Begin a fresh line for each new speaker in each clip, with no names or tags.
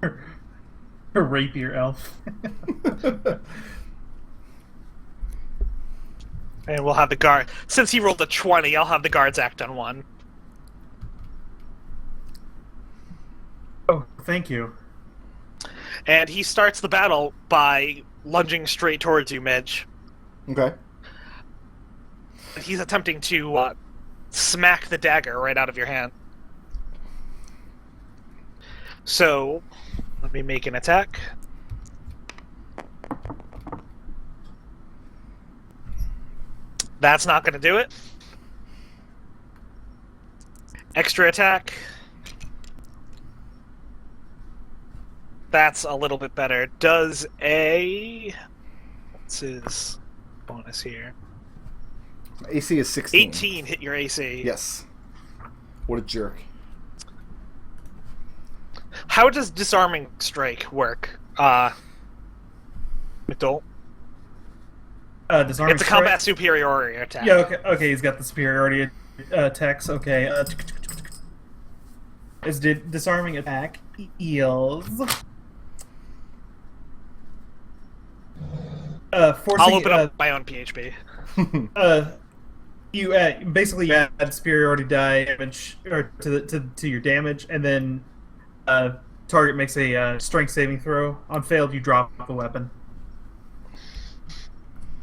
A rapier elf.
And we'll have the guard. Since he rolled a 20, I'll have the guards act on 1.
Oh, thank you.
And he starts the battle by lunging straight towards you, Midge.
Okay.
He's attempting to smack the dagger right out of your hand. So, let me make an attack. That's not going to do it. Extra attack. That's a little bit better. Does a... What's his bonus here?
AC is 16.
18 hit your AC.
Yes. What a jerk.
How does disarming strike work? McDohl?
Disarming
It's a
strike?
combat superiority attack.
Yeah, okay, he's got the superiority attacks. Okay. Is disarming attack eels. Forcing,
I'll open up my own PHP.
You basically add superiority die damage or to your damage, and then target makes a strength saving throw. On failed, you drop the weapon.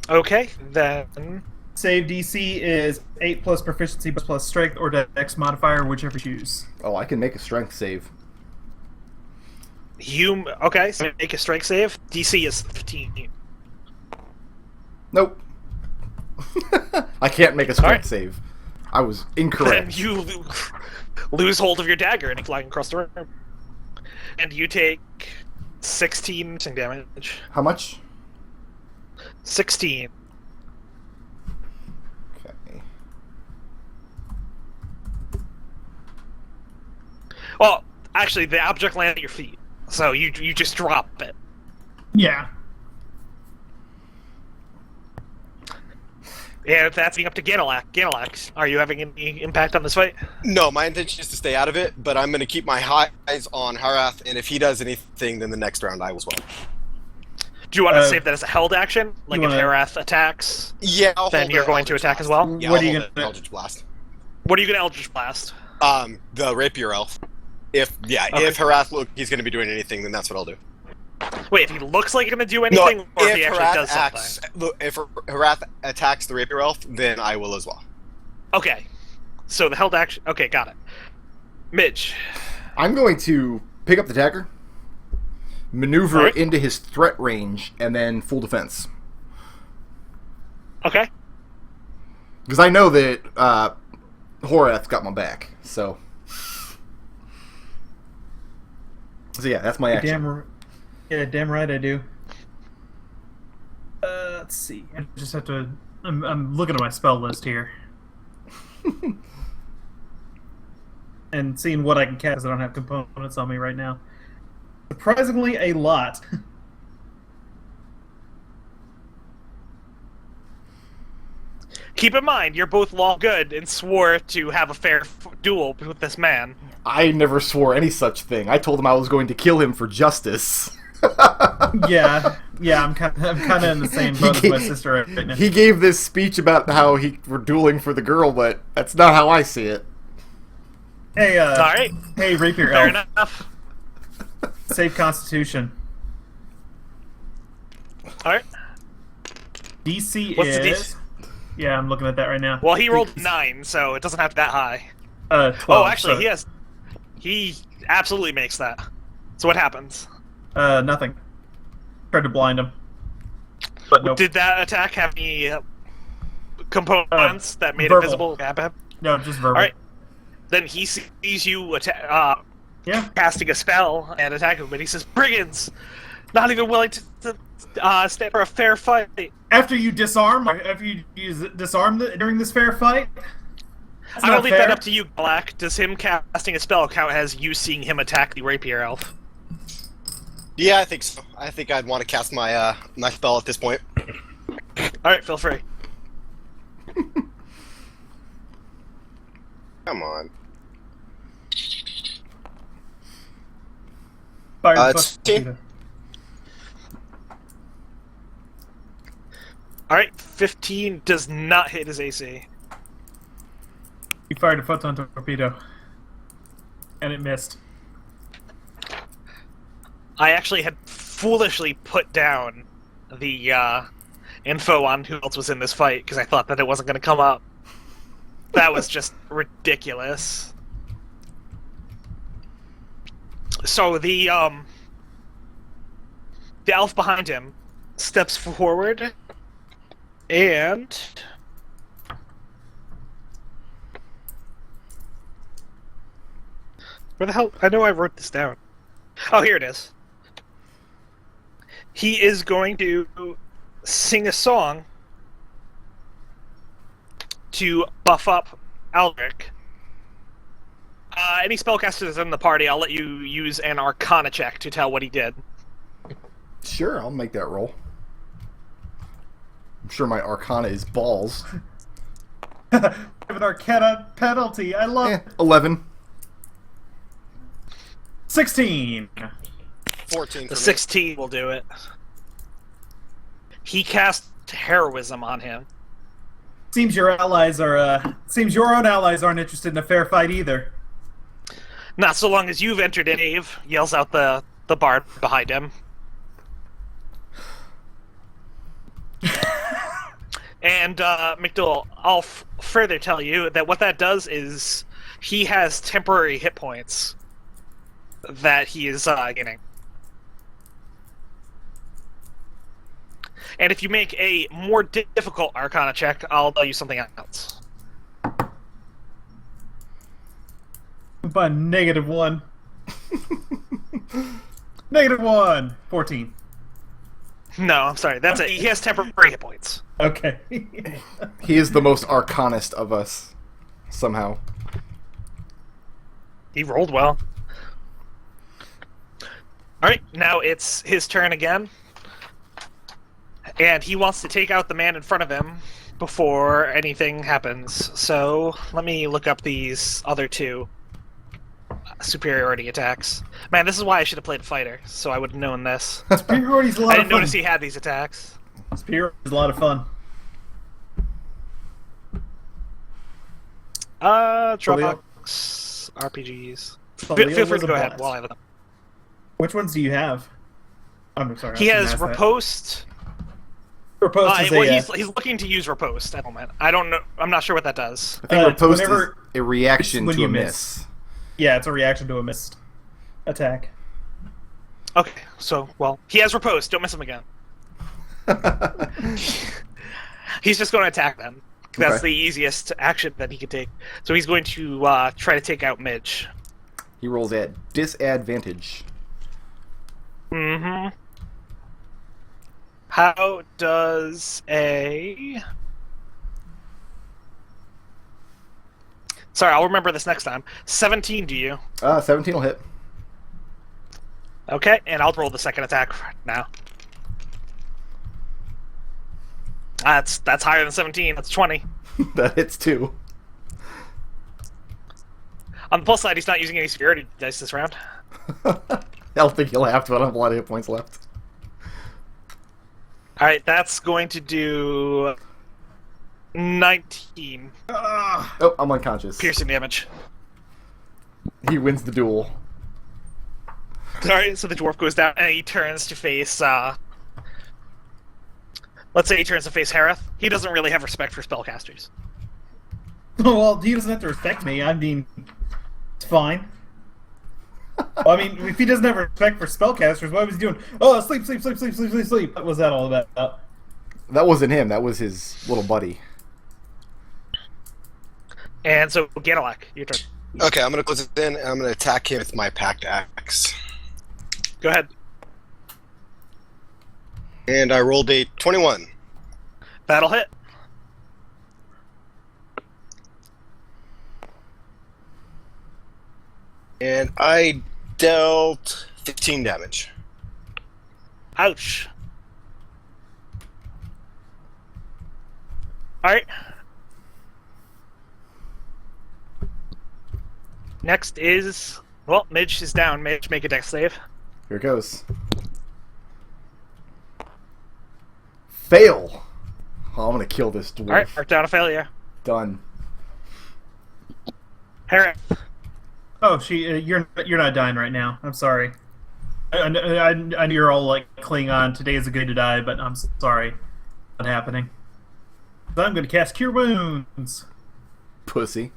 Okay, then...
Save DC is 8 plus proficiency plus strength or dex modifier, whichever you choose.
Oh, I can make a strength save.
Okay, so make a strength save. DC is 15.
Nope. I can't make a strength
Alright.
save. I was
Then
incorrect.
you lose hold of your dagger and it's flying across the room. And you take 16 damage.
How much?
16.
Okay.
Well, actually, the object lands at your feet, so you just drop it.
Yeah.
And that's being up to Ganalax. Are you having any impact on this fight?
No, my intention is to stay out of it, but I'm going to keep my eyes on Harath, and if he does anything, then the next round I will as well.
Do you want to save that as a held action? Like if
wanna-
Harath attacks,
Yeah, I'll
then
hold
you're
the
going to
Eldritch
attack as
Blast.
well?
Yeah,
What
I'll
are you
hold
gonna-
the Eldritch Blast?
What are you going to Eldritch Blast?
The Rapier Elf. If
Okay.
if Harath he's going to be doing anything, then that's what I'll do.
Wait, if he looks like he's going to do anything, or if he actually does
acts,
something?
look, if Harath attacks the Rapier Elf, then I will as well.
Okay. So the held action... Okay, got it. Midge.
I'm going to pick up the dagger, maneuver
Alright.
into his threat range, and then full defense.
Okay.
Because I know that Horath's got my back, so... So yeah, that's my action.
Damn right I do. Let's see. I just have to... I'm looking at my spell list here. And seeing what I can cast. I don't have components on me right now. Surprisingly, a lot.
Keep in mind, you're both law good and swore to have a fair duel with this man.
I never swore any such thing. I told him I was going to kill him for justice.
Yeah, I'm kind of in the same boat as my sister right now.
He we're this speech about how we're dueling for the girl, but that's not how I see it.
Hey,
Alright,
hey, Rapier
fair
Elf.
enough.
Save Constitution.
Alright.
DC
What's the
is...
DC?
Yeah, I'm looking at that right now.
Well, he rolled 9, so it doesn't have to be that high.
12.
Oh, actually,
so,
he absolutely makes that. So what happens?
Nothing. Tried to blind him. But nope.
Did that attack have any components that made
verbal.
it visible?
No, just verbal.
Alright. Then he sees you
Yeah.
casting a spell and attacking him, and he says, "Brigands! Not even willing to stand for a fair fight."
After you disarm during this fair fight? That's
I'm
not
gonna leave
fair.
that up to you, Black. Does him casting a spell count as you seeing him attack the rapier elf?
Yeah, I think so. I think I'd want to cast my my spell at this point.
Alright, feel free.
Come on.
Fired a
It's
photon
15.
torpedo.
Alright, 15 does not hit his AC.
You fired a photon torpedo. And it missed.
I actually had foolishly put down the info on who else was in this fight because I thought that it wasn't going to come up. That was just ridiculous. So the elf behind him steps forward and where the hell? I know I wrote this down. Oh, here it is. He is going to sing a song to buff up Aldrich. Any spellcasters in the party, I'll let you use an Arcana check to tell what he did.
Sure, I'll make that roll. I'm sure my Arcana is balls.
I have an Arcana penalty. I love it.
11.
16.
14 for
The
me.
16 will do it. He cast heroism on him.
Seems your allies are. Seems your own allies aren't interested in a fair fight either.
Not so long as you've entered it, Dave, yells out the bard behind him. And McDohl, I'll further tell you that what that does is he has temporary hit points that he is getting. And if you make a more difficult Arcana check, I'll tell you something else.
By -1. -1. 14.
No, I'm sorry. That's it. He has temporary hit points.
Okay.
He is the most Arcanist of us, somehow.
He rolled well. Alright, now it's his turn again. And he wants to take out the man in front of him before anything happens. So, let me look up these other two superiority attacks. Man, this is why I should have played fighter, so I would have known this.
Superiority's a lot
I
of
didn't
fun.
notice he had these attacks.
Superiority is a lot of fun.
Dropbox, RPGs.
Khalil
Feel free
was
to
a
go ahead
blast.
while I look up.
Which ones do you have? I'm sorry.
He
I
has
shouldn't ask
Riposte.
that. Riposte is
Well,
a,
he's looking to use Riposte at the moment. I don't know. I'm not sure what that does.
I think Riposte is
whenever-
a reaction
when
to
you
a
miss.
miss.
yeah, it's a reaction to a missed attack.
Okay, so, well, he has Riposte. Don't miss him again. He's just going to attack them. That's
Okay.
the easiest action that he could take. So he's going to try to take out Midge.
He rolls at disadvantage.
Mm-hmm. How does a... Sorry, I'll remember this next time. 17 to you.
17 will hit.
Okay, and I'll roll the second attack now. That's higher than 17. That's 20.
That hits too.
On the plus side, he's not using any superiority dice this round.
I don't think he'll have to. I don't have a lot of hit points left.
Alright, that's going to do 19
Oh, I'm unconscious.
piercing damage.
He wins the duel.
Alright, so the dwarf goes down and he turns to face, let's say he turns to face Hareth. He doesn't really have respect for spellcasters.
Well, he doesn't have to respect me. I mean, it's fine. Well, I mean, if he doesn't have respect for spellcasters, what was he doing? Oh, sleep, sleep, sleep, sleep, sleep, sleep, sleep. What was that all about?
That wasn't him. That was his little buddy.
And so, Ganalak, your turn.
Okay, I'm gonna close it in, and I'm gonna attack him with my packed axe.
Go ahead.
And I rolled a 21.
That'll hit.
And I dealt 15 damage.
Ouch. Alright. Next is... Well, Midge is down. Midge, make a dex save.
Here it goes. Fail. Oh, I'm gonna kill this dwarf.
Alright, mark down a failure.
Done.
Harris.
Oh, you're not dying right now. I'm sorry. I know you're all like clinging on. Today is a good day to die, but I'm sorry. Not happening. So I'm going to cast Cure Wounds.
Pussy.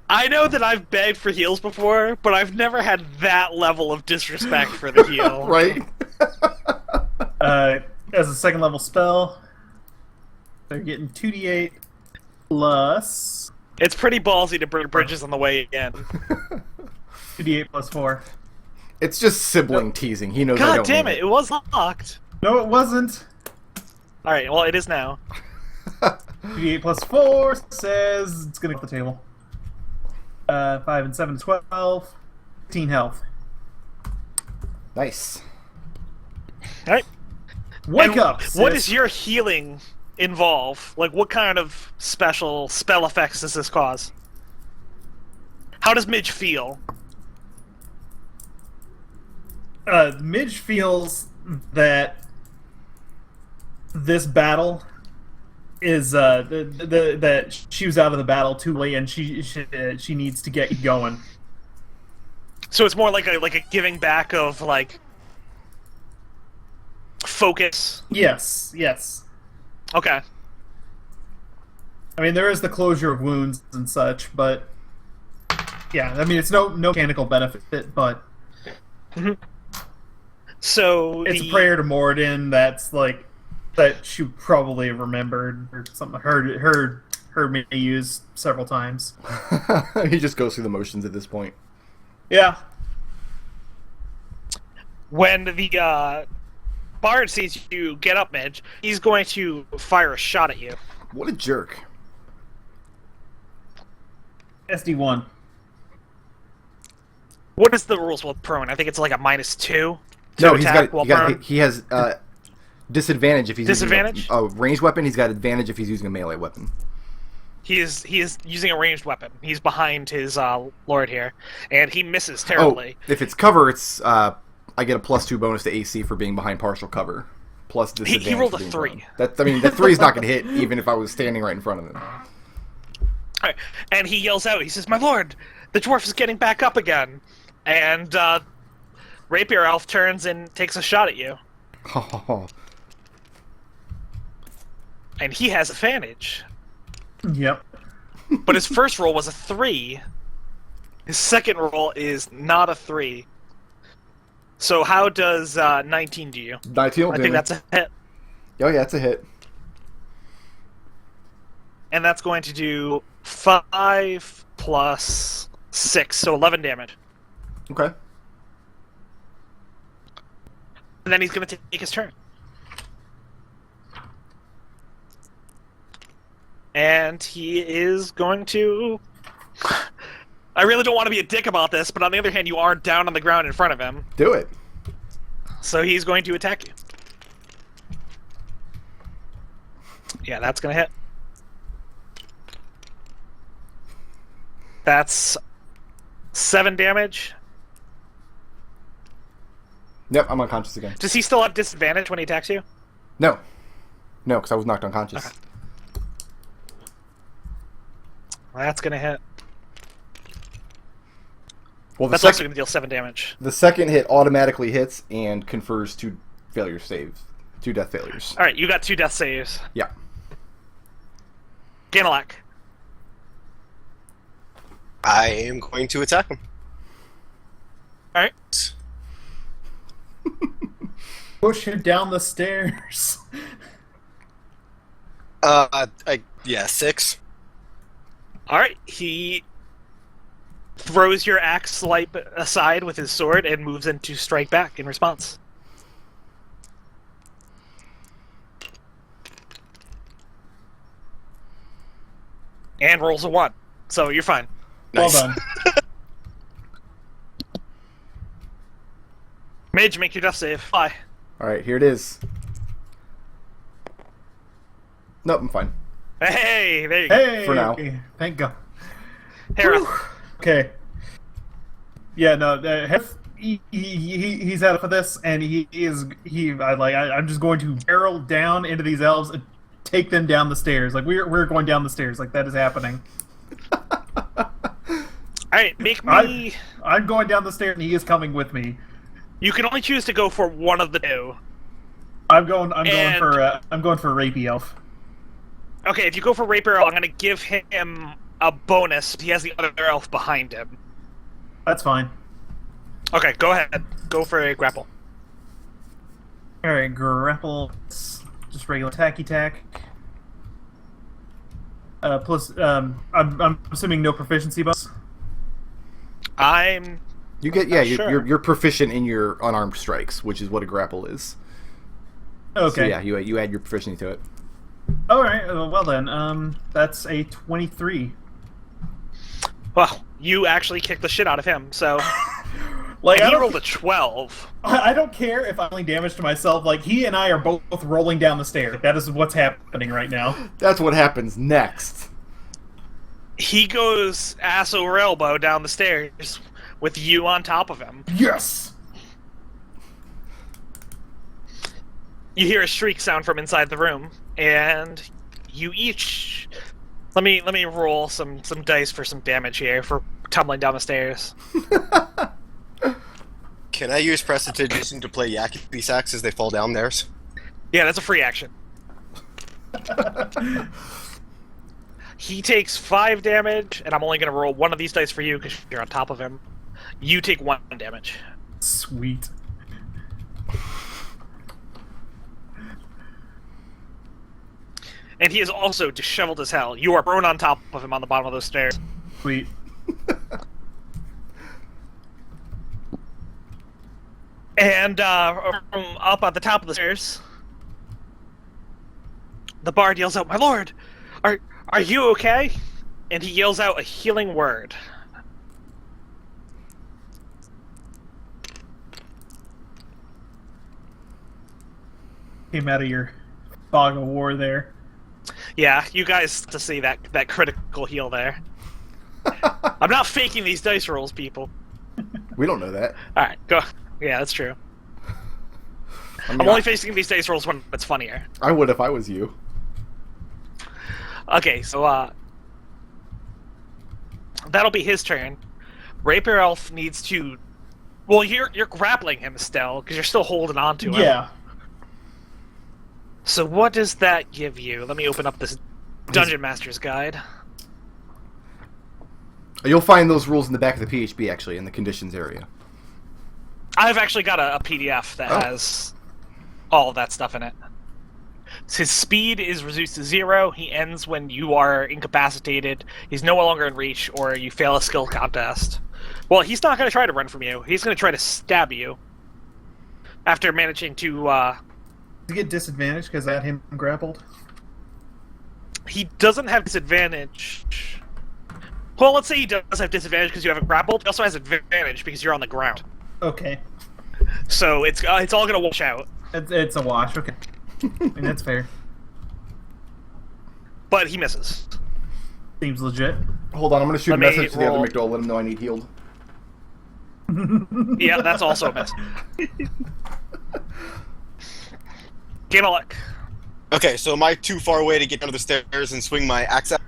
I know that I've begged for heals before, but I've never had that level of disrespect for the heal.
Right?
As a second level spell, they're getting 2d8 plus
It's pretty ballsy to burn bridges on the way in.
2d8 plus 4.
It's just sibling teasing. He knows I
God
don't
damn
mean
it, it was locked.
No, it wasn't.
Alright, well, it is now.
2d8 plus 4 says it's going to go to the table. 5 and 7, 12. 15 health.
Nice.
Alright.
Wake up, sis.
What does your healing involve? Like, what kind of special spell effects does this cause? How does Midge feel?
Midge feels that this battle is that she was out of the battle too late, and she needs to get going.
So it's more like a giving back of like focus.
Yes.
Okay.
I mean, there is the closure of wounds and such, but yeah, I mean, it's no mechanical benefit, but
So
it's a prayer to Moradin that's like that she probably remembered or something. Heard me use several times.
He just goes through the motions at this point.
Yeah.
When the Bard sees you get up, Midge, he's going to fire a shot at you.
What a jerk.
SD1.
What is the rules with prone? I think it's like a -2 to
No, he's
attack
got,
while
he, got
prone.
he has disadvantage if he's
Disadvantage?
using a ranged weapon. He's got advantage if he's using a melee weapon.
He is using a ranged weapon. He's behind his lord here, and he misses terribly.
Oh, if it's cover, it's I get a +2 bonus to AC for being behind partial cover, plus disadvantage.
He rolled
for
a
being
3.
prone. That I mean, the 3's not gonna hit even if I was standing right in front of him.
Alright, and he yells out, he says, "My lord, the dwarf is getting back up again!" And Rapier Elf turns and takes a shot at you. And he has advantage.
Yep.
But his first roll was a 3. His second roll is not a 3. So how does 19 do you?
19 will
I
do
think
me.
that's a hit.
Oh yeah, it's a hit.
And that's going to do 5 plus 6, so 11 damage.
Okay.
And then he's going to take his turn. And he is going to... I really don't want to be a dick about this, but on the other hand, you are down on the ground in front of him.
Do it.
So he's going to attack you. Yeah, that's going to hit. That's 7 damage.
Yep, I'm unconscious again.
Does he still have disadvantage when he attacks you?
No. No, because I was knocked unconscious.
Okay. Well, that's going to hit.
Well,
That's also going to deal 7 damage.
the second hit automatically hits and confers 2 failure saves. 2 death failures.
Alright, you got 2 death saves.
Yeah.
Ganalak.
I am going to attack him.
Alright.
Push him down the stairs.
Yeah, 6.
Alright, he throws your axe swipe aside with his sword and moves in to strike back in response. And rolls a 1. So you're fine.
Nice.
Well done.
Midge, make your death save. Fly.
Alright, here it is. Nope, I'm fine.
Hey, there you go.
Hey!
For now.
Thank God.
Harith.
Okay. Yeah, no, he's out for this, and I'm just going to barrel down into these elves and take them down the stairs. Like we're going down the stairs. Like that is happening.
Alright, make me...
I'm going down the stairs, and he is coming with me.
You can only choose to go for one of the two.
I'm going for Rapey Elf.
Okay, if you go for Rapier Elf, I'm going to give him a bonus. He has the other elf behind him.
That's fine.
Okay, go ahead. Go for a grapple.
Alright, grapple. Just regular tacky tack. Plus, I'm assuming no proficiency bonus.
You get
sure.
you're proficient in your unarmed strikes, which is what a grapple is.
Okay.
So yeah, you add your proficiency to it.
All right. Well then, that's a 23.
Well, you actually kicked the shit out of him, so...
Like
and he rolled a 12.
I don't care if I'm only damage to myself. Like, he and I are both rolling down the stairs. That is what's happening right now.
That's what happens next.
He goes ass over elbow down the stairs with you on top of him.
Yes!
You hear a shriek sound from inside the room, and you each... Let me roll some dice for some damage here for tumbling down the stairs.
Can I use Prestidigitation to play Yakety Sax as they fall down theirs?
Yeah, that's a free action. He takes 5 damage, and I'm only going to roll one of these dice for you because you're on top of him. You take 1 damage.
Sweet.
And he is also disheveled as hell. You are prone on top of him on the bottom of those stairs.
Sweet.
And from up at the top of the stairs, the bard yells out, "My lord, are you okay?" And he yells out a healing word.
Came out of your fog of war there.
Yeah, you guys to see that critical heal there. I'm not faking these dice rolls, people.
We don't know that.
All right, go. Yeah, that's true.
I mean,
I'm only facing these dice rolls when it's funnier.
I would if I was you.
Okay, so that'll be his turn. Rapier Elf needs to. Well, you're grappling him still because you're still holding on to him.
Yeah.
So what does that give you? Let me open up this Dungeon Master's Guide.
You'll find those rules in the back of the PHB, actually, in the conditions area.
I've actually got a PDF that has all of that stuff in it. His speed is reduced to 0. He ends when you are incapacitated. He's no longer in reach, or you fail a skill contest. Well, he's not going to try to run from you. He's going to try to stab you. After managing to...
Does he get disadvantage because I had him grappled?
He doesn't have disadvantage. Well, let's say he does have disadvantage because you haven't grappled. He also has advantage because you're on the ground.
Okay.
So it's all going to wash out.
It's a wash, okay. I mean, that's fair.
But he misses.
Seems legit.
Hold on, I'm going to shoot
Let
a
me
message to the other
roll.
McDohl, let him know I need healed.
Yeah, that's also a miss. Game of luck.
Okay, so am I too far away to get down to the stairs and swing my axe out?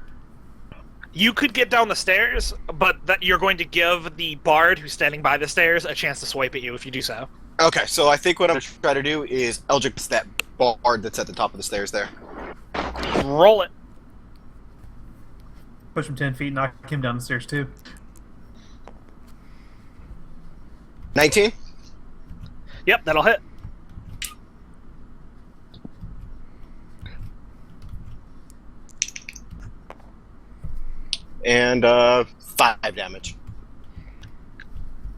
You could get down the stairs, but you're going to give the bard who's standing by the stairs a chance to swipe at you if you do so.
Okay, so I think what I'm going to try to do is Eldritch that bard that's at the top of the stairs there.
Roll it.
Push him 10 feet, knock him down the stairs too.
19?
Yep, that'll hit.
And 5 damage.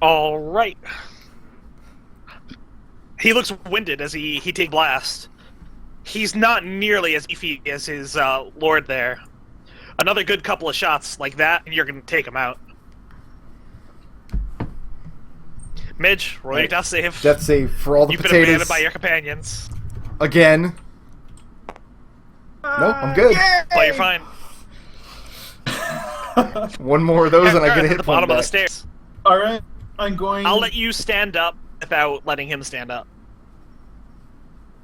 All right. He looks winded as he take blast. He's not nearly as beefy as his lord there. Another good couple of shots like that, and you're going to take him out. Midge, roll your death save.
Death save for all the
You've been
potatoes.
abandoned by your companions.
Again. Nope, I'm good.
But you're fine.
One more of those and I get a
At
hit
the bottom
point
of the
back.
stairs.
Alright. I'm going.
I'll let you stand up without letting him stand up.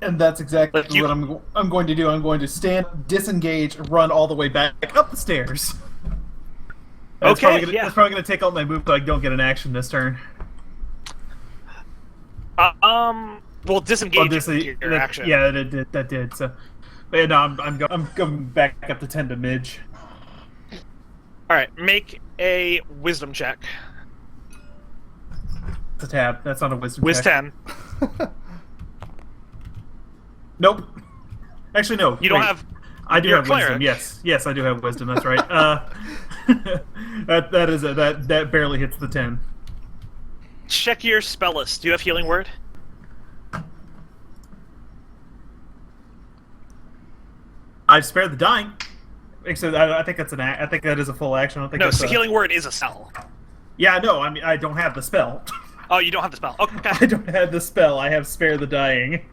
And that's exactly
Like you-
what I'm going to do. I'm going to stand, disengage, run all the way back up the stairs. That's
Okay,
probably gonna,
yeah.
That's probably going to take out my move, so I don't get an action this turn.
Well, disengage your action.
Yeah, that did. So, but yeah, no, I'm going back up to 10 to Midge.
All right, make a wisdom check.
It's a tab. That's not a wisdom
Wiz
check.
10.
Nope. Actually, no.
You don't
wait.
have.
I do
you're
have
a cleric.
wisdom. Yes, I do have wisdom. That's right. That barely hits the 10.
Check your spell list. Do you have healing word?
I've spared the dying. Except I think that's I think that is a full action. I don't think
No,
that's
so healing word is a spell.
Yeah, no. I mean, I don't have the spell.
Oh, you don't have the spell. Okay.
I don't have the spell. I have spare the dying.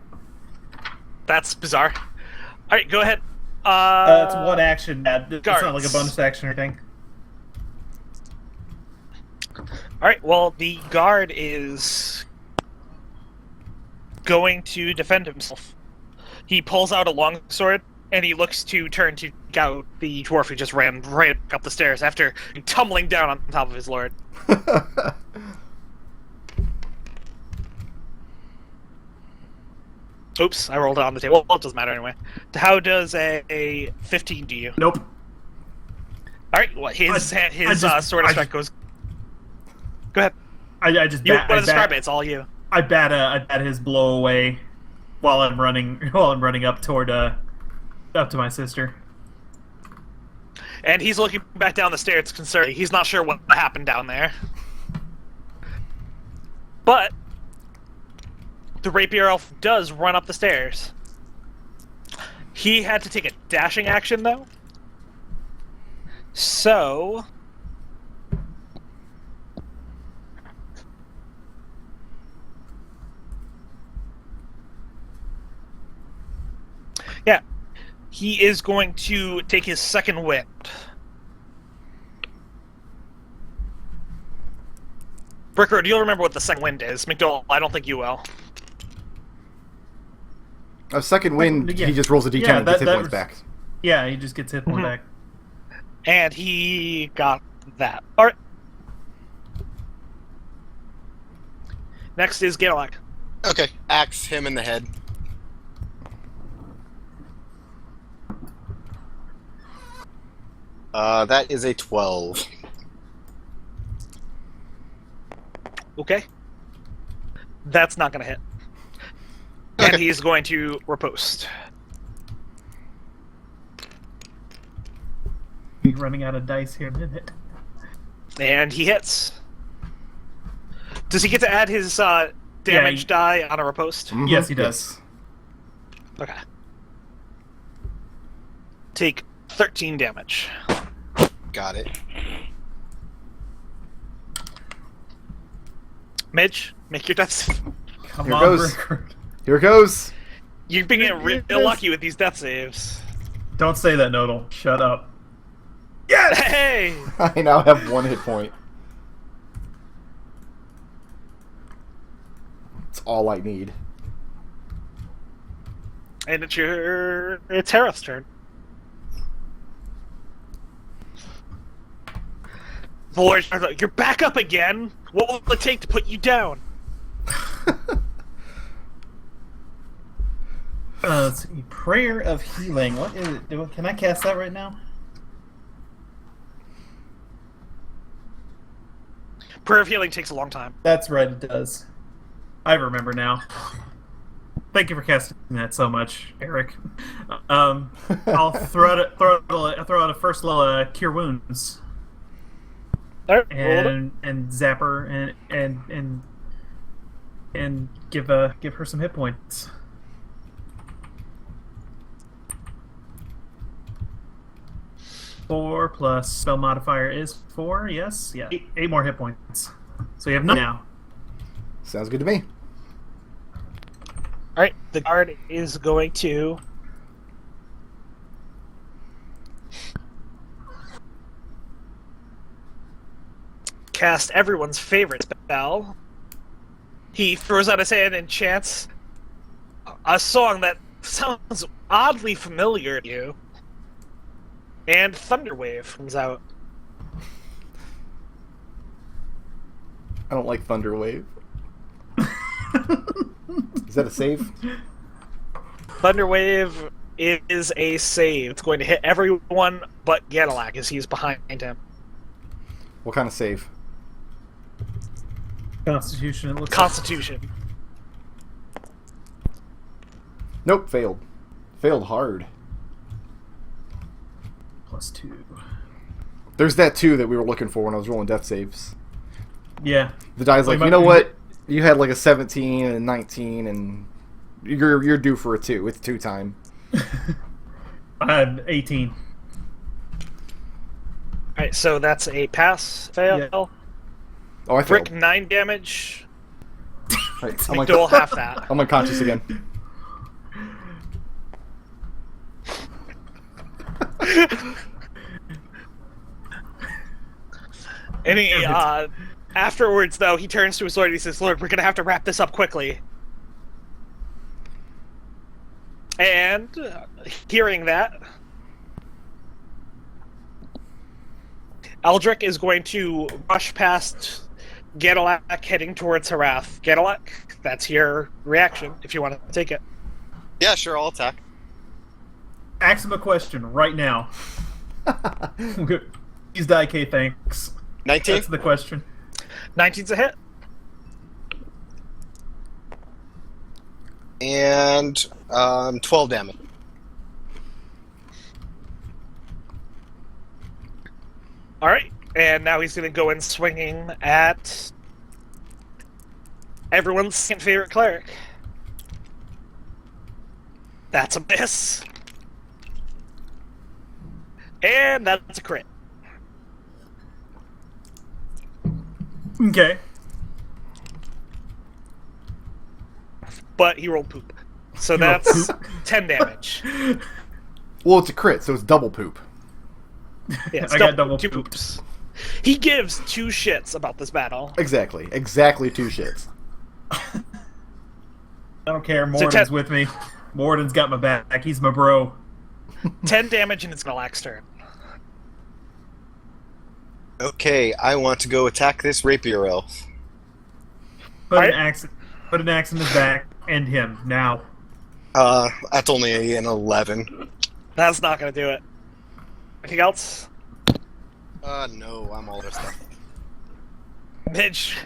That's bizarre. All right, go ahead.
It's one action. It's not like a
guards.
bonus action or anything.
All right. Well, the guard is going to defend himself. He pulls out a longsword and he looks to turn to take out the dwarf who just ran right up the stairs after tumbling down on top of his lord. Oops, I rolled it on the table. Well, it doesn't matter anyway. How does a 15 do you?
Nope.
All right. Well, his sword of strike goes. Go ahead.
I just
You
bat,
want to
I
describe
bat,
it? It's all you.
I bat his blow away while I'm running up toward up to my sister.
And he's looking back down the stairs, concerned. He's not sure what happened down there. But the rapier elf does run up the stairs. He had to take a dashing action, though. So yeah, he is going to take his second wind. Brickroad, you'll remember what the second wind is. McDohl, I don't think you will.
A second wind,
Yeah.
he just rolls a d10
Yeah,
and gets hit
that
points
was-
back.
Yeah, he just gets hit one back.
And he got that. Alright. Next is Galak.
Okay, axe him in the head. That is a 12.
Okay. That's not going to hit. And he's going to riposte.
Be running out of dice here in a minute.
And he hits. Does he get to add his damage die on a riposte?
Mhm,
Yes, he does.
Okay. Take 13 damage.
Got it.
Midge, make your death save.
Come
Here
on,
goes.
Brickroad.
Here it goes.
You've been getting real lucky with these death saves.
Don't say that, Nodal. Shut up. Yes!
Hey!
I now have 1 hit point. It's all I need.
And it's Hareth's turn. The Lord, you're back up again. What will it take to put you down?
Let's see. Prayer of Healing. What is it? Can I cast that right now?
Prayer of Healing takes a long time.
That's right, it does. I remember now. Thank you for casting that so much, Eric. I'll throw out a first level Cure Wounds.
Alright, roll it.
And zap her and give her some hit points. Four plus spell modifier is 4. Yes, yeah, 8 more hit points. So you have 9 now.
Sounds good to me.
Alright, the guard is going to cast everyone's favorite spell. He throws out his hand and chants a song that sounds oddly familiar to you. And Thunderwave comes out.
I don't like Thunderwave. Is that a save?
Thunderwave is a save. It's going to hit everyone but Gadalak as he's behind him.
What kind of save?
Constitution. It looks
Constitution.
Nope, failed. Failed hard.
like +2.
There's that 2 that we were looking for when I was rolling death saves.
Yeah.
The die's
Well,
like, you know what? You had like a 17 and a 19, and you're due for a 2. It's 2 time.
I had 18.
Alright, so that's a pass, fail.
Yeah.
Oh, I failed.
Brick 9 damage.
Right,
McDohl half that.
I'm unconscious again.
And he, afterwards, though, he turns to his lord and he says, "Lord, we're gonna have to wrap this up quickly." And, hearing that, Eldrick is going to rush past Gadalak heading towards Harath. Gadalak, that's your reaction, if you want to take it.
Yeah, sure, I'll attack.
Ask him a question right now. He's die K, thanks.
19?
That's the question.
19's a hit.
And 12 damage.
Alright, and now he's going to go in swinging at everyone's second favorite cleric. That's a miss. And that's a crit.
Okay.
But he rolled poop. So
He rolled
that's
poop?
10 damage.
Well, it's a crit, so it's double poop.
Yeah, it's
I got double
two
poop.
poops. He gives 2 shits about this battle.
Exactly. Exactly 2 shits.
I don't care.
So
Morden's
Ted-
with me. Morden's got my back. He's my bro.
10 damage and it's Galak's turn.
Okay, I want to go attack this rapier elf.
Put
Alright.
an axe in his back. End him now.
That's only an 11.
That's not going to do it. Anything else?
No, I'm all this stuff.
Midge,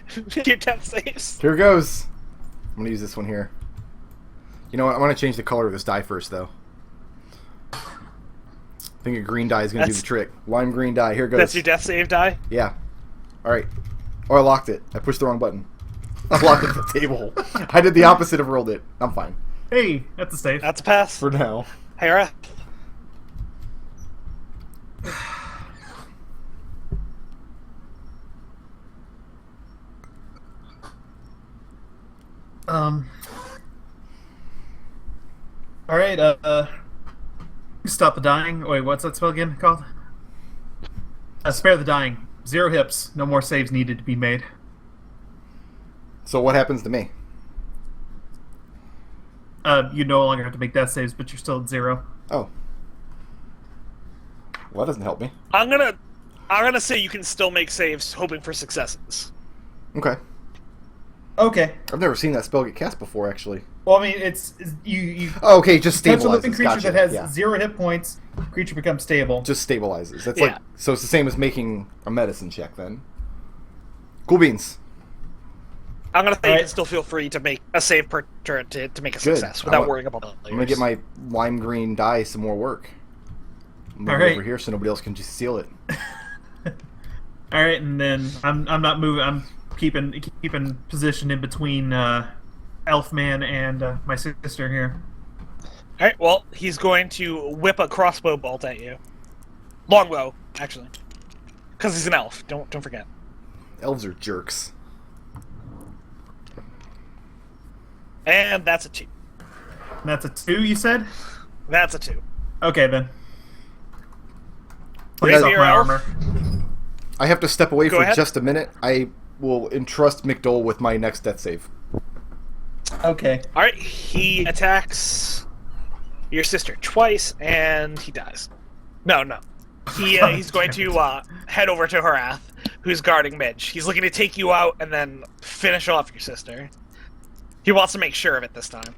your death saves.
Here goes. I'm going to use this one here. You know what? I want to change the color of this die first, though. I think a green die is going to do the trick. Lime green die. Here goes.
That's your death save die?
Yeah. Alright. Oh, I locked it. I pushed the wrong button. I locked it at the table. I did the opposite of rolled it. I'm fine.
Hey, that's a safe.
That's a pass.
For now.
Hera.
All right. Stop the dying. Wait, what's that spell again called? Spare the dying. 0 hips. No more saves needed to be made.
So what happens to me?
You no longer have to make death saves, but you're still at 0.
Oh. Well, that doesn't help me.
I'm gonna say you can still make saves, hoping for successes.
Okay.
Okay.
I've never seen that spell get cast before, actually.
Well, I mean, it's you.
Oh, okay, just
Touch a
stabilizes.
living creature
Gotcha.
that has
yeah.
0 hit points. Creature becomes stable.
Just stabilizes. That's
Yeah.
like so. It's the same as making a medicine check. Then. Cool beans.
I'm gonna say you
Alright.
can still feel free to make a save per turn to make a
Good.
success without
I'm
worrying about the
I'm gonna get my lime green die some more work. Move it
Alright.
over here so nobody else can just steal it.
All right, and then I'm not moving. I'm keeping position in between Elfman and my sister here.
Alright, well, he's going to whip a crossbow bolt at you. Longbow, actually. Because he's an elf, don't forget.
Elves are jerks.
And that's a 2.
And that's a 2, you said?
That's a 2.
Okay then. Please off
Rapier
my
elf.
armor.
I have to step away
Go
for
ahead.
just a minute. I will entrust McDohl with my next death save.
Okay.
Alright, he attacks your sister twice, and he dies. No. He's going to head over to Harath, who's guarding Midge. He's looking to take you out and then finish off your sister. He wants to make sure of it this time.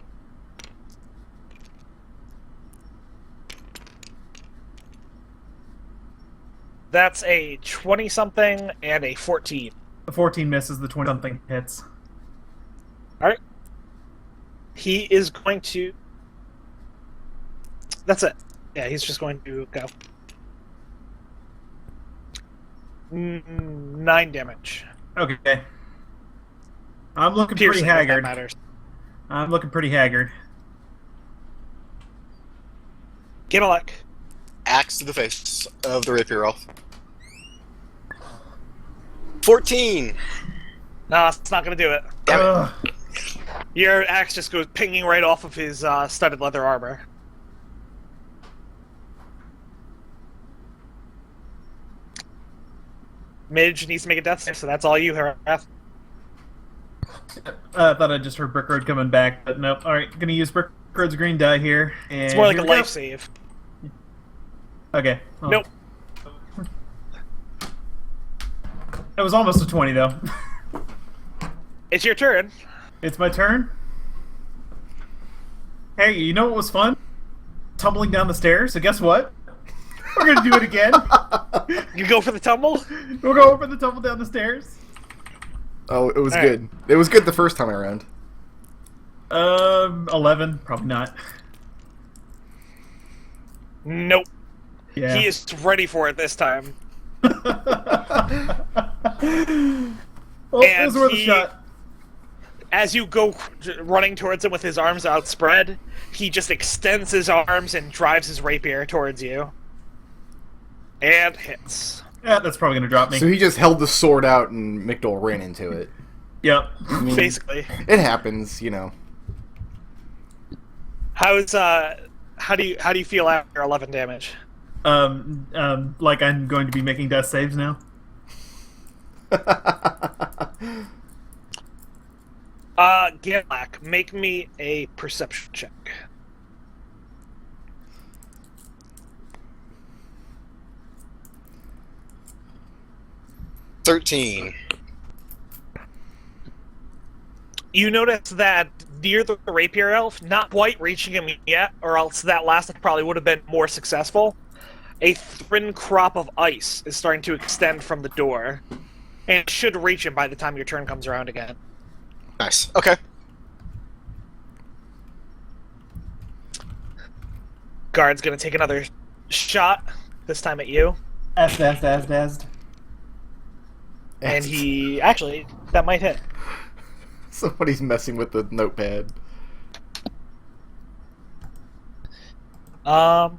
That's a 20-something and a 14.
The 14 misses, the 20-something hits.
Alright. He is going to... That's it. Yeah, he's just going to go. 9 damage.
Okay. I'm looking
Piercing,
pretty
if that
haggard.
matters.
I'm looking pretty haggard.
Ginelek.
Axe to the face of the rapier elf. 14.
No, it's not going to do it.
Damn it.
Ugh.
Your axe just goes pinging right off of his studded leather armor. Midge needs to make a death save, so that's all you, Harath.
I thought I just heard Brickroad coming back, but nope. Alright, gonna use Brickroad's green die here. And
It's more like a
here we go.
life save.
Okay. Oh.
Nope.
It was almost a 20, though.
It's your turn.
It's my turn. Hey, you know what was fun? Tumbling down the stairs, so guess what? We're gonna do it again.
You go for the tumble?
We'll go over the tumble down the stairs.
Oh, it was
All right.
good. It was good the first time around.
11. Probably not.
Nope.
Yeah.
He is ready for it this time.
Oh, it was worth a shot.
As you go running towards him with his arms outspread, he just extends his arms and drives his rapier towards you. And hits.
Yeah, that's probably gonna drop me.
So he just held the sword out and McDohl ran into it.
Yep.
I mean,
Basically.
it happens, you know.
How do you feel after 11 damage?
Like I'm going to be making death saves now.
Gilak, make me a perception check.
$13.
You notice that near the rapier elf, not quite reaching him yet, or else that last probably would have been more successful. A thin crop of ice is starting to extend from the door, and it should reach him by the time your turn comes around again.
Nice. Okay.
Guard's gonna take another shot, this time at you,
Dazed.
and he actually that might hit.
Somebody's messing with the notepad.
How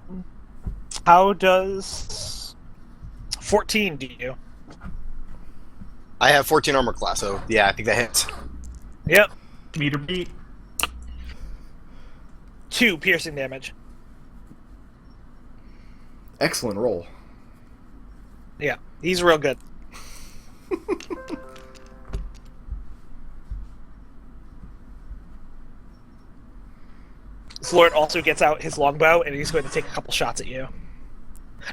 does 14 do you?
I have 14 armor class, so yeah, I think that hits.
Yep.
Meter beat.
2 piercing damage.
Excellent roll.
Yeah, he's real good. Slort also gets out his longbow, and he's going to take a couple shots at you.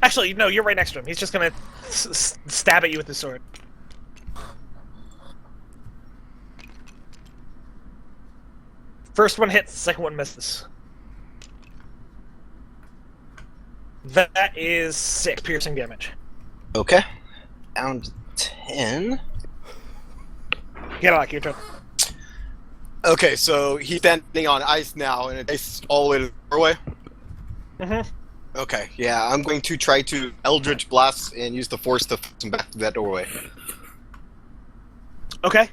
Actually, no, you're right next to him. He's just going to stab at you with his sword. First one hits, second one misses. That is 6 piercing damage.
Okay. Down to 10.
Get out, your turn.
Okay, so he's standing on ice now, and it's all the way to the doorway.
Mm-hmm.
Okay, yeah, I'm going to try to Eldritch Blast and use the force to force him back to that doorway.
Okay.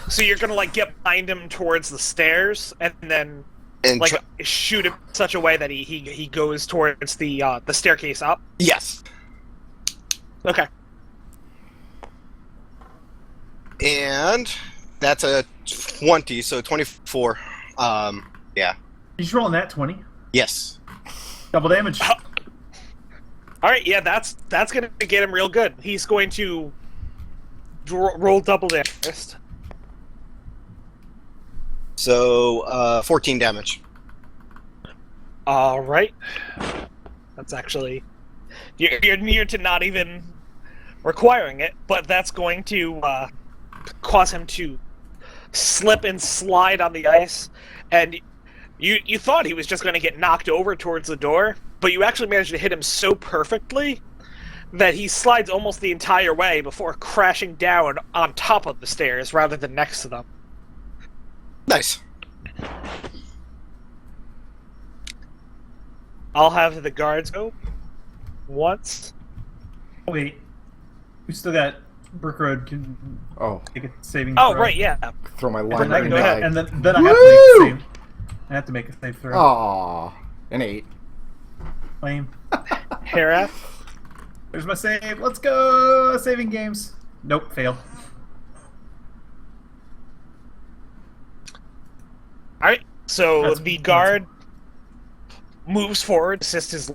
So you're gonna like get behind him towards the stairs, and then
And
like shoot him in such a way that he goes towards the staircase up.
yes.
Okay.
And that's a 20, so 24. Yeah.
He's rolling that 20.
Yes.
Double damage.
All right, yeah, that's gonna get him real good. He's going to roll double damage first.
So 14 damage.
All right, that's actually you're near to not even requiring it, but that's going to cause him to slip and slide on the ice, and you thought he was just going to get knocked over towards the door, but you actually managed to hit him so perfectly that he slides almost the entire way before crashing down on top of the stairs rather than next to them.
Nice.
I'll have the guards go once.
Wait, we still got Brickroad can
Oh,
take a saving
Oh,
throw.
right, yeah.
throw my
And
line
then, I
right
can
in the
make,
eye.
and then I have to make a
Woo!
save. I have to make a save throw.
Aw, an 8.
Lame.
Hera.
There's my save. Let's go. Saving games. Nope, fail.
Alright, so
That's-
the guard moves forward, assist his.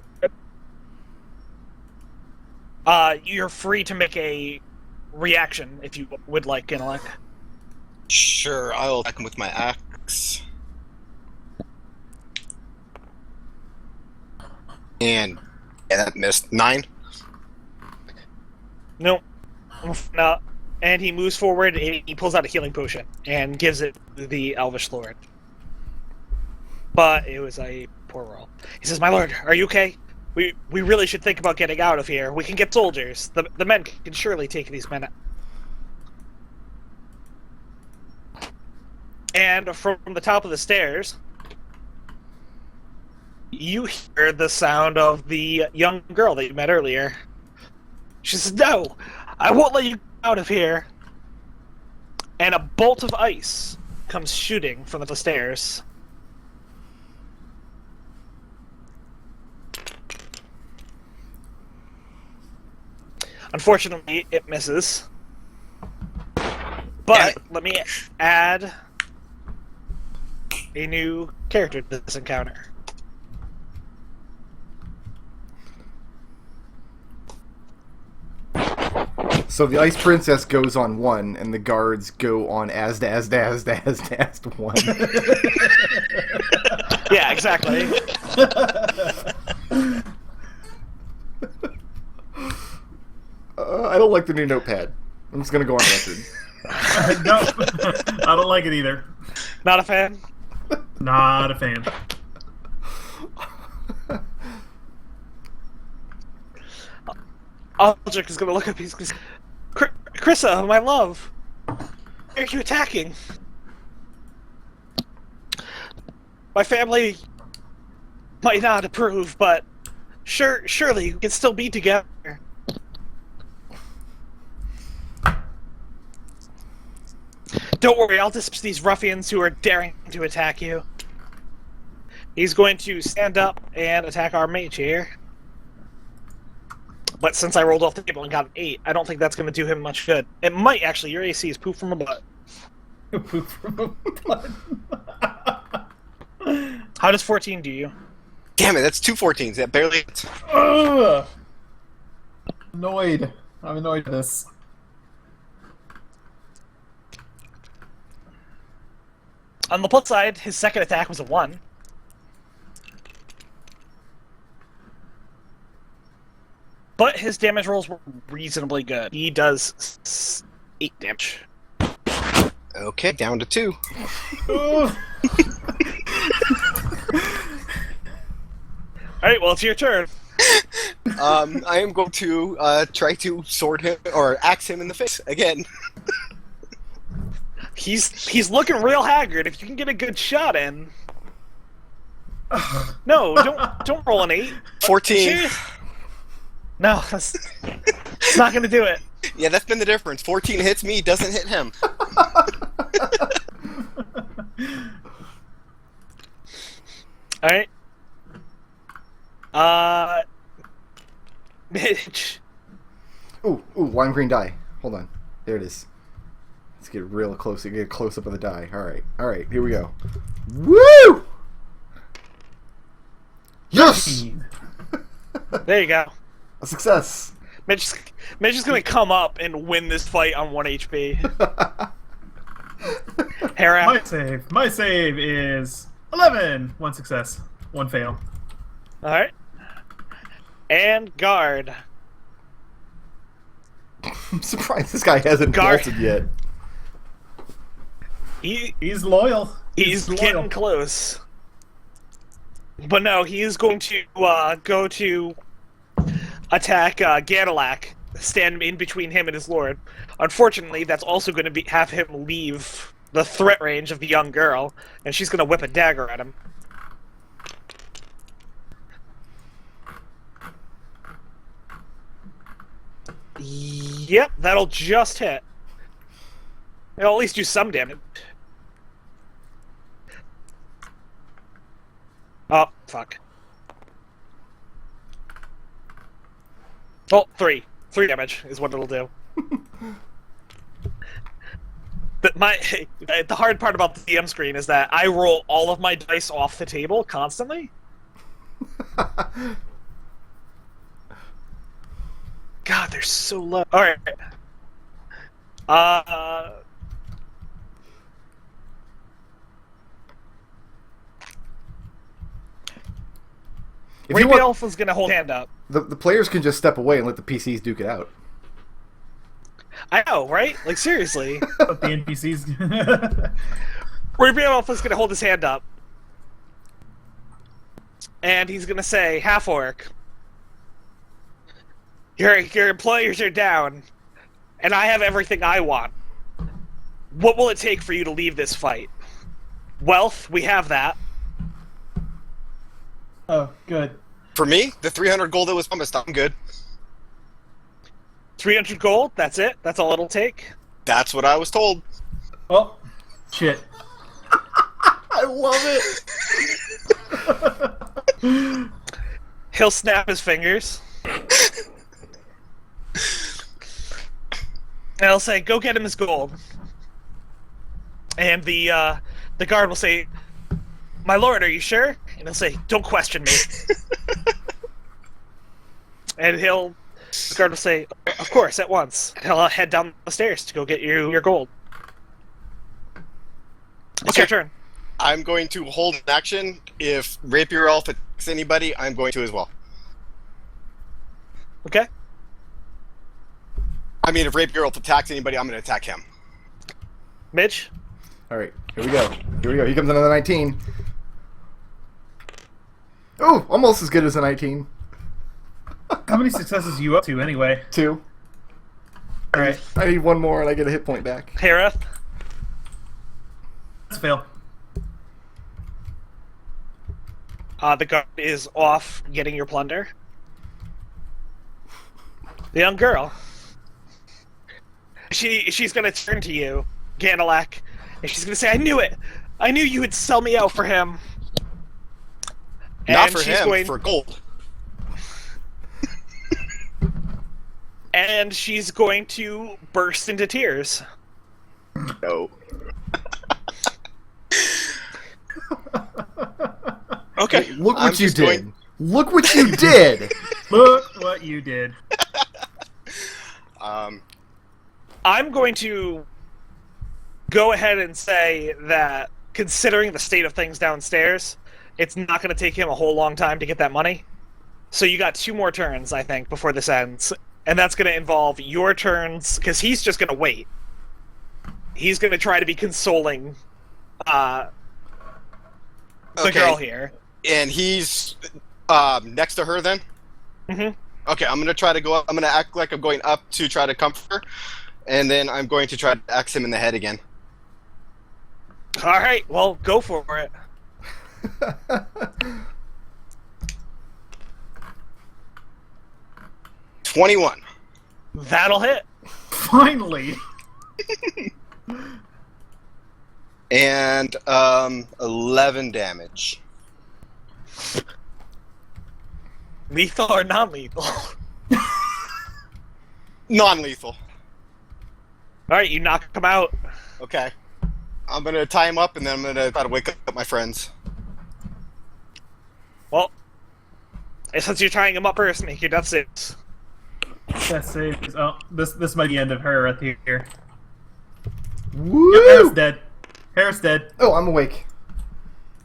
You're free to make a reaction if you would like, Intellect.
Sure, I'll attack him with my axe. And yeah, that missed. 9.
No. No. And he moves forward and he pulls out a healing potion and gives it to the Elvish Lord. But it was a poor roll. He says, "My lord, are you okay? We really should think about getting out of here. We can get soldiers. The men can surely take these men out." And from the top of the stairs, you hear the sound of the young girl that you met earlier. She says, "No, I won't let you out of here." And a bolt of ice comes shooting from the stairs. Unfortunately, it misses. But let me add a new character to this encounter.
So the Ice Princess goes on 1, and the guards go on Asda 1.
Yeah, exactly.
I don't like the new notepad. I'm just gonna go on record.
No, I don't like it either.
Not a fan?
Not a fan.
Aldrich is gonna look up. He's gonna say, "Krissa, my love, why are you attacking? My family might not approve, but surely we can still be together." Don't worry, I'll disperse these ruffians who are daring to attack you. He's going to stand up and attack our mage here. But since I rolled off the table and got an 8, I don't think that's going to do him much good. It might actually. Your AC is poop from a butt.
Poop from a butt.
How does 14 do you?
Damn it, that's 2 14s. That barely hits.
Ugh. Annoyed. I'm annoyed at this.
On the plus side, his second attack was a 1. But his damage rolls were reasonably good. He does 8 damage.
Okay, down to 2.
Ugh.
Alright, well, it's your turn.
I am going to try to sword him or axe him in the face again.
He's looking real haggard. If you can get a good shot in. No, don't roll an 8.
14.
Cheers. No, it's not going to do it.
Yeah, that's been the difference. 14 hits me, doesn't hit him.
Alright. Mitch.
Ooh, lime green die. Hold on. There it is. Let's get real close. Get a close up of the die. Alright, here we go. Woo! Yes!
There you go.
A success.
Mitch is gonna come up and win this fight on 1 HP. Hera.
My save is 11. 1 success, 1 fail.
Alright. And guard.
I'm surprised this guy hasn't bolted yet.
He's loyal.
He's getting close. But no, he is going to go to attack Gadalak, stand in between him and his lord. Unfortunately, that's also going to have him leave the threat range of the young girl, and she's going to whip a dagger at him. Yep, that'll just hit. It'll at least do some damage. Oh, fuck. Oh, 3. 3 damage is what it'll do. But the hard part about the DM screen is that I roll all of my dice off the table constantly. God, they're so low. Alright. Rapier Alpha's gonna hold hand up.
The players can just step away and let the PCs duke it out.
I know, right? Like, seriously.
But the NPCs.
Rapier Alpha's gonna hold his hand up. And he's gonna say, half-orc. Your employers are down, and I have everything I want. What will it take for you to leave this fight? Wealth, we have that.
Oh, good.
For me, the 300 gold that was promised, I'm good.
300 gold, that's it? That's all it'll take?
That's what I was told.
Oh, shit.
I love it!
He'll snap his fingers. And he'll say, go get him his gold. And the guard will say, my lord, are you sure? And he'll say, don't question me. And the guard will say, of course, at once. And he'll head down the stairs to go get your gold. It's your turn.
I'm going to hold an action. If Rapier Elf attacks anybody, I'm going to as well.
Okay.
I mean, if Rapier Elf attacks anybody, I'm going to attack him.
Mitch?
Alright, here we go. Here comes another 19. Oh, almost as good as a 19.
How many successes are you up to, anyway?
2.
Alright.
I need 1 more and I get a hit point back.
Hareth?
Let's fail.
The guard is off getting your plunder. The young girl. She's gonna turn to you, Ganalak, and she's gonna say, I knew it! I knew you would sell me out for him!
Not for him, for gold.
And she's going to burst into tears.
No.
Okay.
Look what you did. Look what you did!
Look what you did.
I'm going to go ahead and say that, considering the state of things downstairs, it's not going to take him a whole long time to get that money. So you got 2 more turns, I think, before this ends. And that's going to involve your turns, because he's just going to wait. He's going to try to be consoling the girl here.
And he's next to her then?
Mm-hmm.
Okay, I'm going to try to go up. I'm going to act like I'm going up to try to comfort her. And then I'm going to try to axe him in the head again.
Alright, well, go for it.
$21.
That'll hit.
Finally!
And 11 damage.
Lethal or non-lethal?
Non-lethal.
Alright, you knock him out.
Okay. I'm going to tie him up, and then I'm going to try to wake up my friends.
Well, since you're tying him up first, make your death saves.
That saves. Oh, this might be the end of Harith here.
Woo!
Yep, Harith's dead. Harith's dead.
Oh, I'm awake.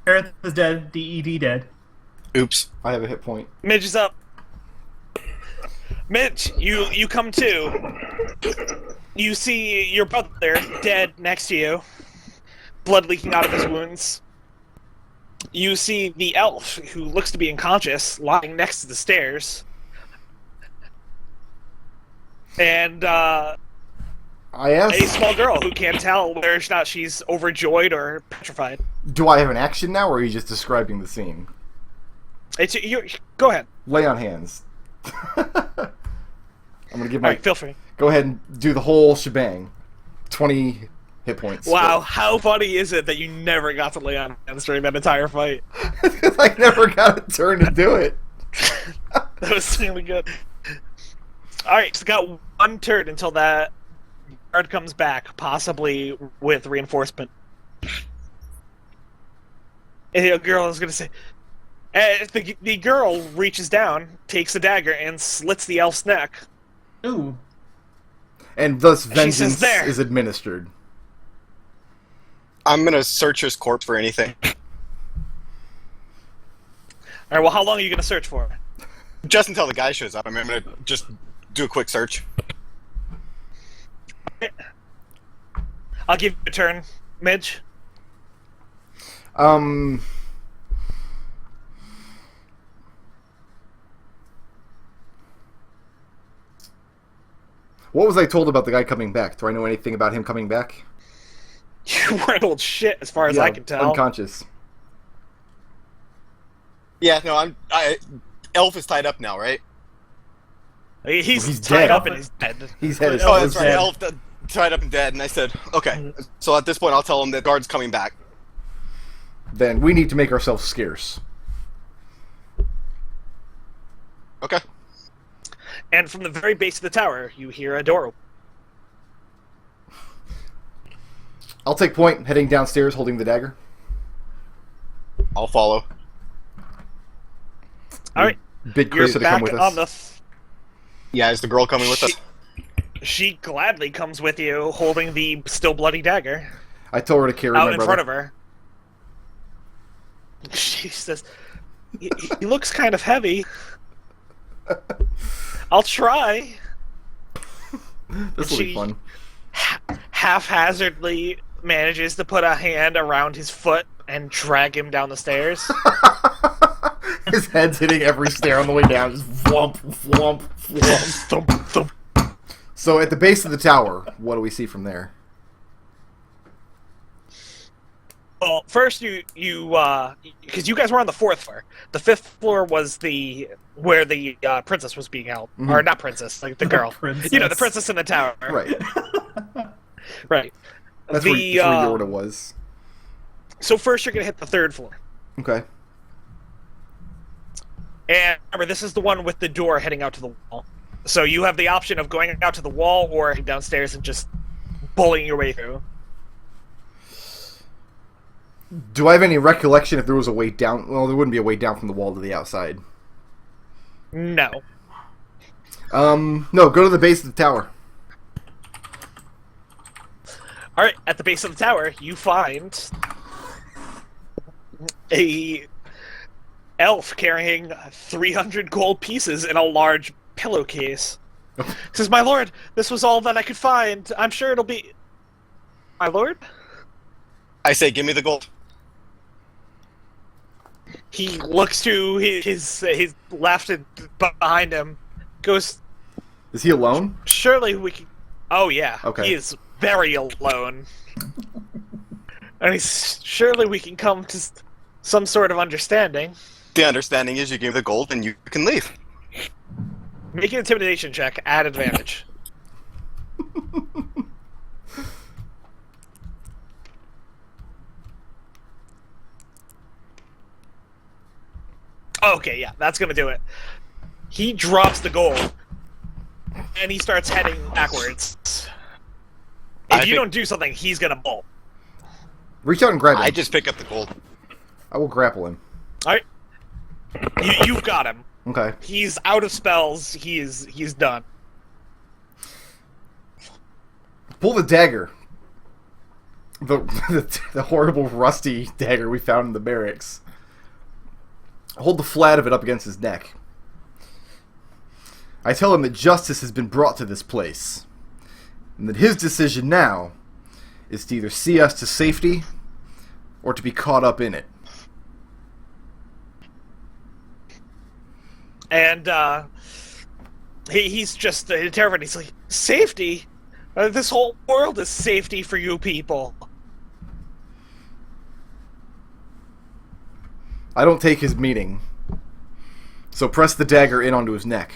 Harith is dead. DED dead.
Oops.
I have a hit point.
Midge is up. Midge, you come to. You see your brother dead next to you, blood leaking out of his wounds. You see the elf, who looks to be unconscious, lying next to the stairs. And
I
a
asked,
small girl who can't tell whether or not she's overjoyed or petrified.
do I have an action now, or are you just describing the scene?
Go ahead.
Lay on hands. I'm gonna give my.
Alright, feel free.
Go ahead and do the whole shebang. 20 hit points.
Wow, how funny is it that you never got to lay on hands during that entire fight?
I never got a turn to do it.
That was really good. Alright, so got one turn until that guard comes back, possibly with reinforcement. And the girl is going to say... the girl reaches down, takes a dagger, and slits the elf's neck.
Ooh.
And thus
She
vengeance
says there.
is administered.
I'm gonna search his corpse for anything.
Alright, well, how long are you going to search for?
Just until the guy shows up. I'm gonna just do a quick search.
I'll give you a turn, Midge.
What was I told about the guy coming back? Do I know anything about him coming back?
You weren't old shit, as far as
Yeah,
I can tell.
unconscious.
Yeah, no, Elf is tied up now, right?
He's
dead.
tied up and he's dead.
He's headed.
Oh, that's right.
dead.
Elf tied up and dead, and I said, okay. So at this point, I'll tell him that guard's coming back.
Then we need to make ourselves scarce.
Okay.
And from the very base of the tower, you hear a door open.
I'll take point, heading downstairs, holding the dagger.
I'll follow.
Alright,
Big
you're
Chris to
back
come with
on
us.
the...
Yeah, is the girl coming with us?
She gladly comes with you, holding the still bloody dagger
I told her to carry
out
my
in
brother.
front of her. She says, he looks kind of heavy. I'll try.
This will be
She-
fun.
Haphazardly manages to put a hand around his foot and drag him down the stairs.
His head's hitting every stair on the way down. Just flump, flump, flump.
Thump, thump.
So at the base of the tower, what do we see from there?
Well, first because you guys were on the 4th floor. The 5th floor was where the princess was being held, or not princess, like the girl.
princess.
You know, the princess in the tower.
Right.
Right.
That's where Yorda was.
So first, you're gonna hit the 3rd floor,
Okay.
and remember, this is the one with the door heading out to the wall. So you have the option of going out to the wall or downstairs and just bullying your way through.
Do I have any recollection if there was a way down? Well, there wouldn't be a way down from the wall to the outside.
No.
No, go to the base of the tower.
Alright, at the base of the tower, you find a elf carrying 300 gold pieces in a large pillowcase. Says, "My lord, this was all that I could find. I'm sure it'll be..." My lord?
I say, give me the gold.
He looks to his left and behind him, goes,
Is he alone?
"Surely we can..." Oh yeah,
Okay.
he is very alone. And he's, "Surely we can come to some sort of understanding."
The understanding is you give the gold and you can leave.
Make an intimidation check at advantage. Okay, yeah, that's gonna do it. He drops the gold, and he starts heading backwards. If you don't do something, he's gonna bolt.
Reach out and grab him.
I just pick up the gold.
I will grapple him.
Alright. You've got him.
Okay.
He's out of spells. He's done.
Pull the dagger. The horrible rusty dagger we found in the barracks. Hold the flat of it up against his neck. I tell him that justice has been brought to this place, and that his decision now is to either see us to safety or to be caught up in it.
And he's just terrified. He's like, safety? This whole world is safety for you people.
I don't take his meaning, so press the dagger in onto his neck.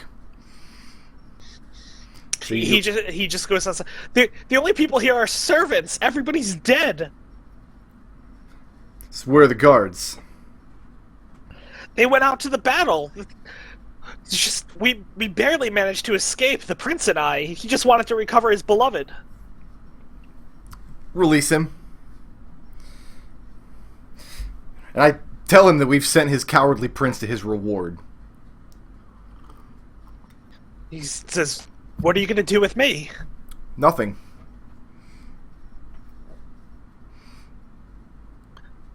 So
He just goes outside. The only people here are servants. Everybody's dead.
So where are the guards?
They went out to the battle. It's just we barely managed to escape. The prince and I. He just wanted to recover his beloved.
Release him. And I tell him that we've sent his cowardly prince to his reward.
He says, "What are you going to do with me?"
Nothing.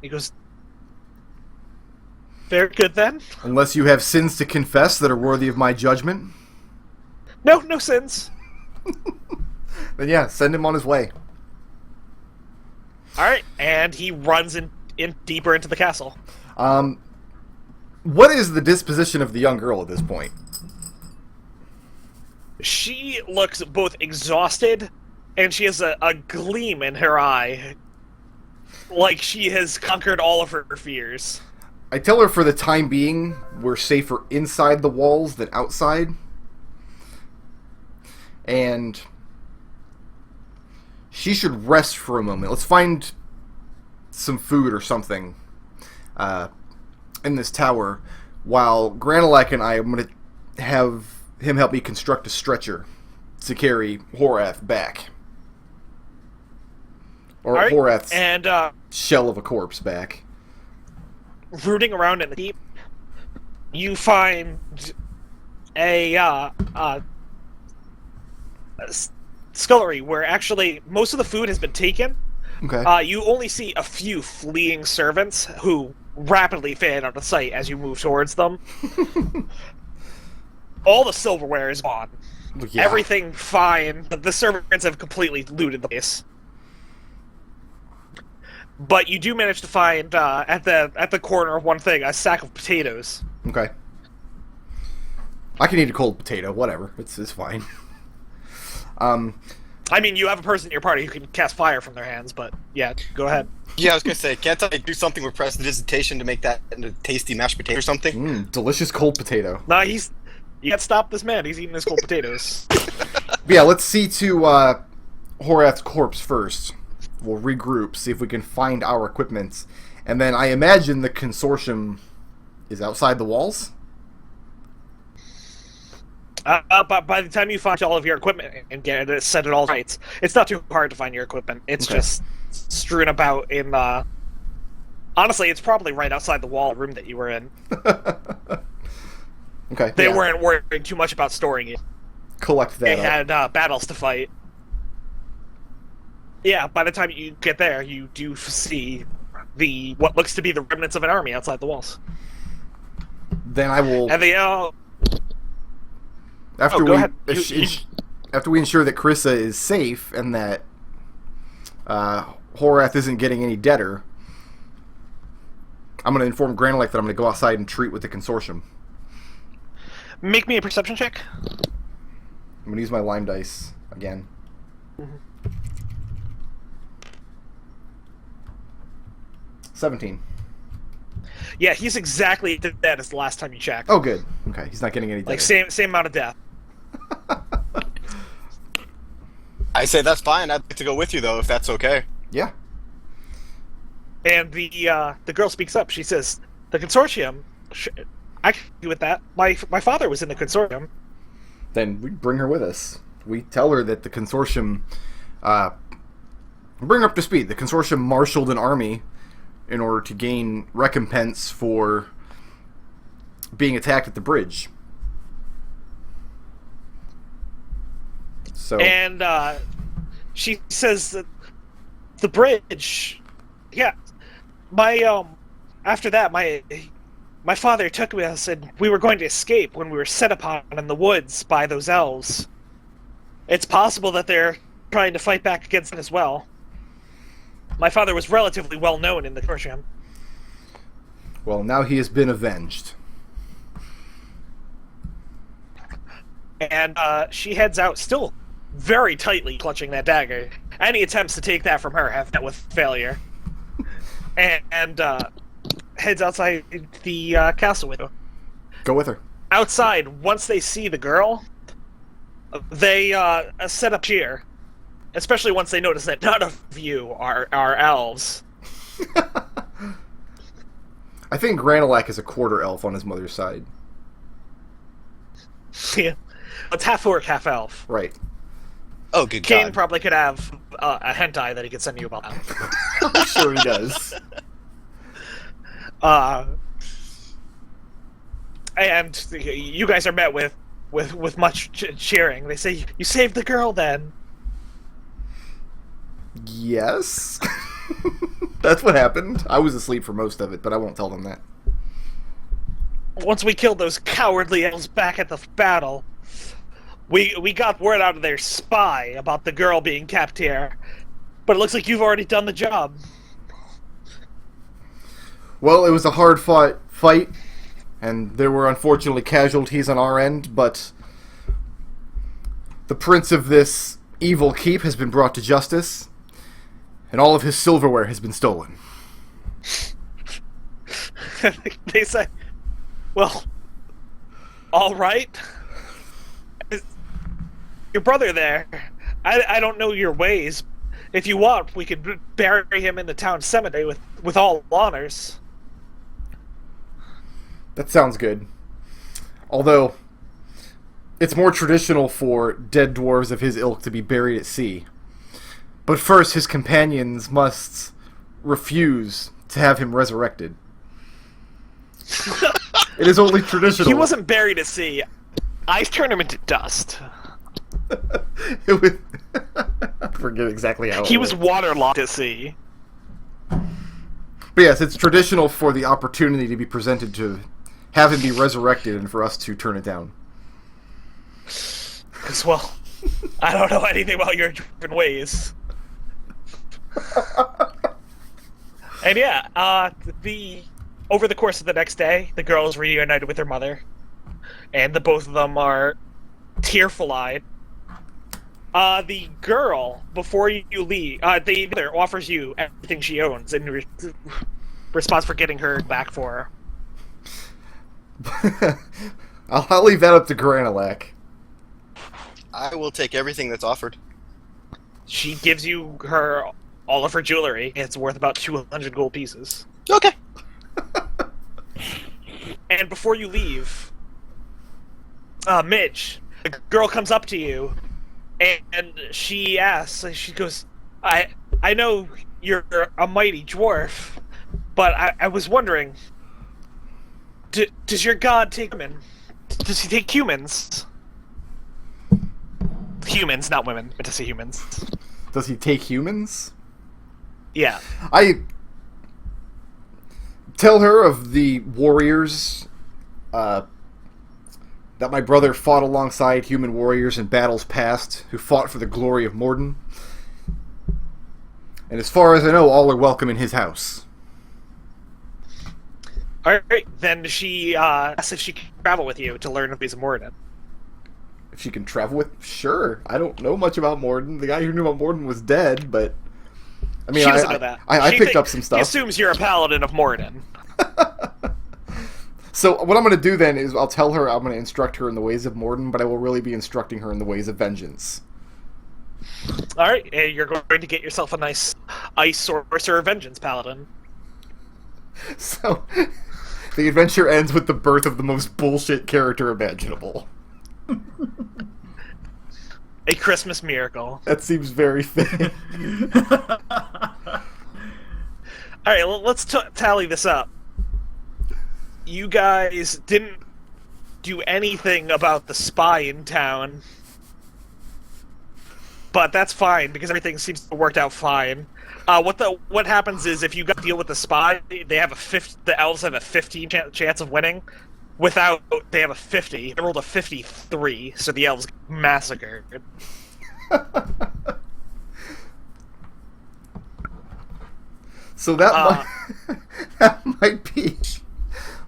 He goes, "Very good then.
Unless you have sins to confess that are worthy of my judgment,
No sins.
then yeah, send him on his way."
All right." And he runs in deeper into the castle.
What is the disposition of the young girl at this point?
She looks both exhausted, and she has a gleam in her eye, like she has conquered all of her fears.
I tell her for the time being, we're safer inside the walls than outside. And she should rest for a moment. Let's find some food or something in this tower, while Granilak and I'm going to have him help me construct a stretcher to carry Horath back. Or
All right,
Horath's
and
shell of a corpse back.
rooting around in the deep, you find a scullery where actually most of the food has been taken.
Okay.
You only see a few fleeing servants who rapidly fade out of sight as you move towards them. All the silverware is gone.
Yeah.
Everything fine, but the servants have completely looted the place. But you do manage to find at the corner of one thing a sack of potatoes.
Okay. I can eat a cold potato, whatever. It's fine.
I mean, you have a person in your party who can cast fire from their hands, but yeah, go ahead.
Yeah, I was gonna say, can't I do something with prestidigitation to make that into tasty mashed potato or something?
Delicious cold potato.
Nah, you can't stop this man. He's eating his cold potatoes.
Yeah, let's see to Horath's corpse first. We'll regroup, see if we can find our equipment. And then I imagine the consortium is outside the walls?
But by the time you find all of your equipment and get it set it all right, it's not too hard to find your equipment. It's just strewn about in the... Honestly, it's probably right outside the wall room that you were in.
Okay.
They weren't worrying too much about storing it.
Collect that
They
up.
had battles to fight. Yeah, by the time you get there, you do see what looks to be the remnants of an army outside the walls.
Then I will...
And they
After
go
we
ahead.
after we ensure that Carissa is safe and that Horath isn't getting any deader, I'm going to inform Granilak that I'm going to go outside and treat with the consortium.
make me a perception check.
I'm going to use my lime dice again.
Mm-hmm.
17.
Yeah, he's exactly dead as the last time you checked.
Oh, good. Okay, he's not getting any deader.
Like same amount of death.
I say that's fine. I'd like to go with you though, if that's okay.
Yeah.
And the girl speaks up. She says, "The consortium. I can do with that. My father was in the consortium."
Then we bring her with us. We tell her that the consortium... bring her up to speed. The consortium marshaled an army in order to gain recompense for being attacked at the bridge. So,
And she says that the bridge. Yeah, my after that, my father took us, and we were going to escape when we were set upon in the woods by those elves. It's possible that they're trying to fight back against it as well. My father was relatively well known in the consortium.
Well, now he has been avenged.
And she heads out, still very tightly clutching that dagger. Any attempts to take that from her have met with failure. And heads outside the castle with her.
Go with her.
Outside, once they see the girl, they set up cheer. Especially once they notice that none of you are elves.
I think Granilak is a quarter elf on his mother's side.
Yeah. It's half orc, half elf.
Right.
Oh, good
Kane
God.
probably could have a hentai that he could send you about that.
I'm sure he does.
And you guys are met with much cheering. They say, "You saved the girl, then."
Yes. That's what happened. I was asleep for most of it, but I won't tell them that.
Once we killed those cowardly elves back at the battle, we got word out of their spy about the girl being kept here. But it looks like you've already done the job.
Well, it was a hard-fought fight, and there were unfortunately casualties on our end, but the prince of this evil keep has been brought to justice, and all of his silverware has been stolen.
They say, "Well, all right. Your brother there, I don't know your ways. If you want, we could bury him in the town cemetery with all honors."
That sounds good. Although, it's more traditional for dead dwarves of his ilk to be buried at sea. But first, his companions must refuse to have him resurrected. It is only traditional.
He wasn't buried at sea. I turned him into dust.
It was... I forget exactly how
He
it
was
went.
waterlogged at sea.
But yes, it's traditional for the opportunity to be presented to have him be resurrected and for us to turn it down.
Because, well, I don't know anything about your different ways. And yeah, over the course of the next day, the girl is reunited with her mother, and the both of them are tearful-eyed. The girl, before you leave, the mother offers you everything she owns in response for getting her back for her.
I'll leave that up to Granilak.
I will take everything that's offered.
She gives you all of her jewelry. It's worth about 200 gold pieces.
Okay.
And before you leave, Midge, the girl comes up to you, and she asks, she goes, I know you're a mighty dwarf, but I was wondering, does your god take women? Does he take humans? Humans, not women, but to say humans.
Does he take humans?
Yeah.
I tell her of the warriors that my brother fought alongside human warriors in battles past who fought for the glory of Morden. And as far as I know, all are welcome in his house.
Alright, then she asks if she can travel with you to learn of ways of Morden.
If she can travel with... Sure. I don't know much about Morden. The guy who knew about Morden was dead, but... I mean,
She doesn't know that.
I
She
picked up some stuff.
She assumes you're a paladin of Morden.
So what I'm going to do then is I'll tell her I'm going to instruct her in the ways of Morden, but I will really be instructing her in the ways of vengeance.
Alright, you're going to get yourself a nice ice sorcerer vengeance paladin.
So the adventure ends with the birth of the most bullshit character imaginable.
A Christmas miracle.
That seems very fitting.
Alright, let's tally this up. You guys didn't do anything about the spy in town. but that's fine because everything seems to have worked out fine. What happens is if you got to deal with the spy, they have the elves have a 15 chance of winning. Without, they have a 50. They rolled a 53, so the elves massacred.
So that that might be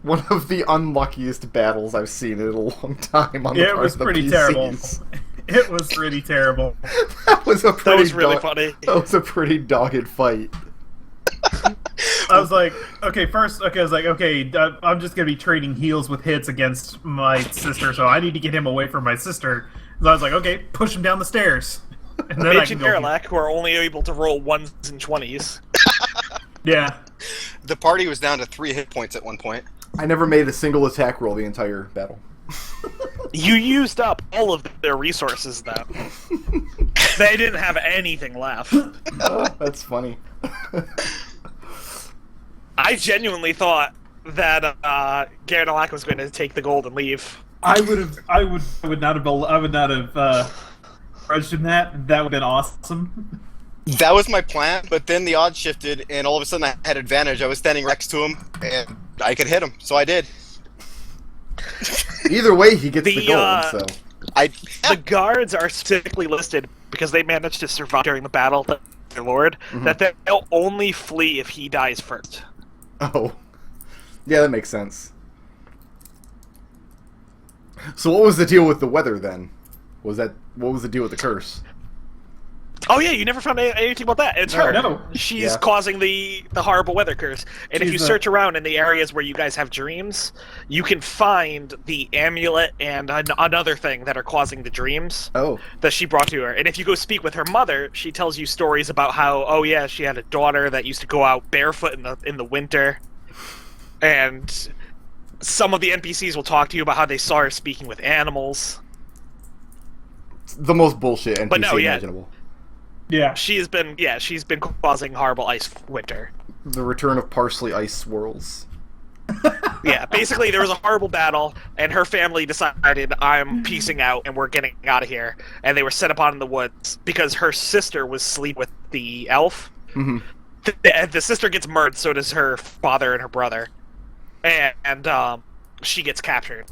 one of the unluckiest battles I've seen in a long time. On the
It
part
was
of the
pretty
PCs.
terrible. It was pretty terrible.
That was
really funny.
That was a pretty dogged fight.
I was like, okay, I'm just gonna be trading heals with hits against my sister, so I need to get him away from my sister. So I was like, okay, push him down the stairs. And then
Mitch and Karlak, who are only able to roll 1s and 20s.
Yeah.
The party was down to 3 hit points at one point.
I never made a single attack roll the entire battle.
You used up all of their resources, though. They didn't have anything left.
That's funny.
I genuinely thought that Garnalak was going to take the gold and leave.
I would not have grudged him that. That would have been awesome.
That was my plan, but then the odds shifted, and all of a sudden I had advantage. I was standing next to him, and I could hit him, so I did.
Either way, he gets the gold. So
The guards are specifically listed because they managed to survive during the battle with their lord. That they'll only flee if he dies first.
Oh, yeah, that makes sense. So what was the deal with the weather then? What was the deal with the curse?
Oh yeah, you never found anything about that. It's her.
No.
She's causing the horrible weather curse. And if you search around in the areas where you guys have dreams, you can find the amulet and another thing that are causing the dreams.
Oh.
That she brought to her. And if you go speak with her mother, she tells you stories about how, oh yeah, she had a daughter that used to go out barefoot in the winter. And some of the NPCs will talk to you about how they saw her speaking with animals.
It's the most bullshit NPC
But no, yeah.
imaginable.
Yeah.
She's been causing horrible ice winter.
The return of parsley ice swirls.
Yeah, basically there was a horrible battle, and her family decided, I'm piecing out, and we're getting out of here. And they were set upon in the woods because her sister was asleep with the elf.
Mm-hmm.
The sister gets murdered, so does her father and her brother. And she gets captured.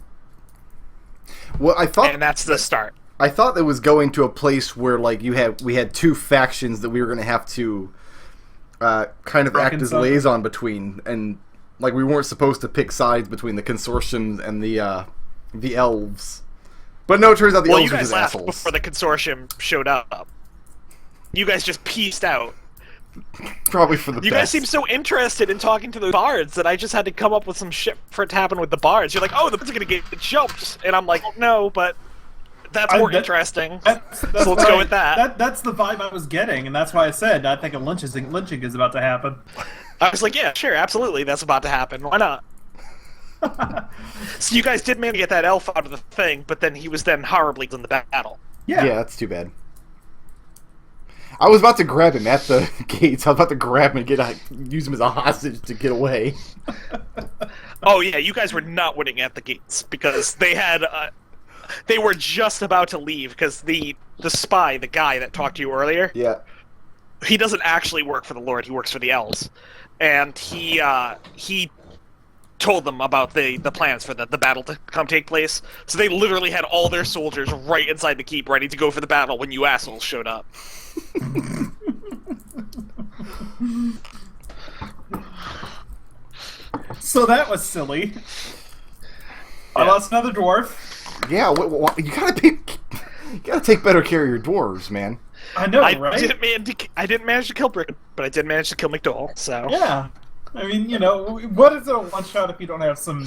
Well,
and that's the start.
I thought it was going to a place where, like, we had two factions that we were going to have to kind of act as liaison between, and like we weren't supposed to pick sides between the consortium and the elves. But no, it turns out the elves are just assholes.
Before the consortium showed up. You guys just pieced out.
Probably for the best.
You guys seem so interested in talking to the bards that I just had to come up with some shit for it to happen with the bards. You're like, oh, the bards are going to get jumped. And I'm like, no, but that's more interesting. So let's go with that.
That's the vibe I was getting, and that's why I said I think a lynching is about to happen.
I was like, yeah, sure, absolutely, that's about to happen. Why not? So you guys did manage to get that elf out of the thing, but then he was then horribly in the battle.
Yeah,
that's too bad. I was about to grab him at the gates. I was about to grab him and use him as a hostage to get away.
Oh yeah, you guys were not winning at the gates because they had. They were just about to leave because the spy, the guy that talked to you earlier, he doesn't actually work for the Lord. He works for the elves, and he told them about the plans for the battle to come take place. So they literally had all their soldiers right inside the keep, ready to go for the battle when you assholes showed up.
So that was silly. I lost another dwarf.
Yeah, you gotta take better care of your dwarves, man.
I know, right?
I didn't manage to kill Brick, but I did manage to kill McDohl. So
yeah, I mean, you know, what is a one shot if you don't have some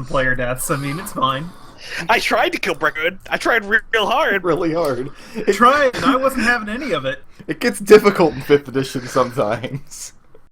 player deaths? I mean, it's fine.
I tried to kill Brickroad. I tried real hard.
Really hard.
I tried, and I wasn't having any of it.
It gets difficult in 5th edition sometimes.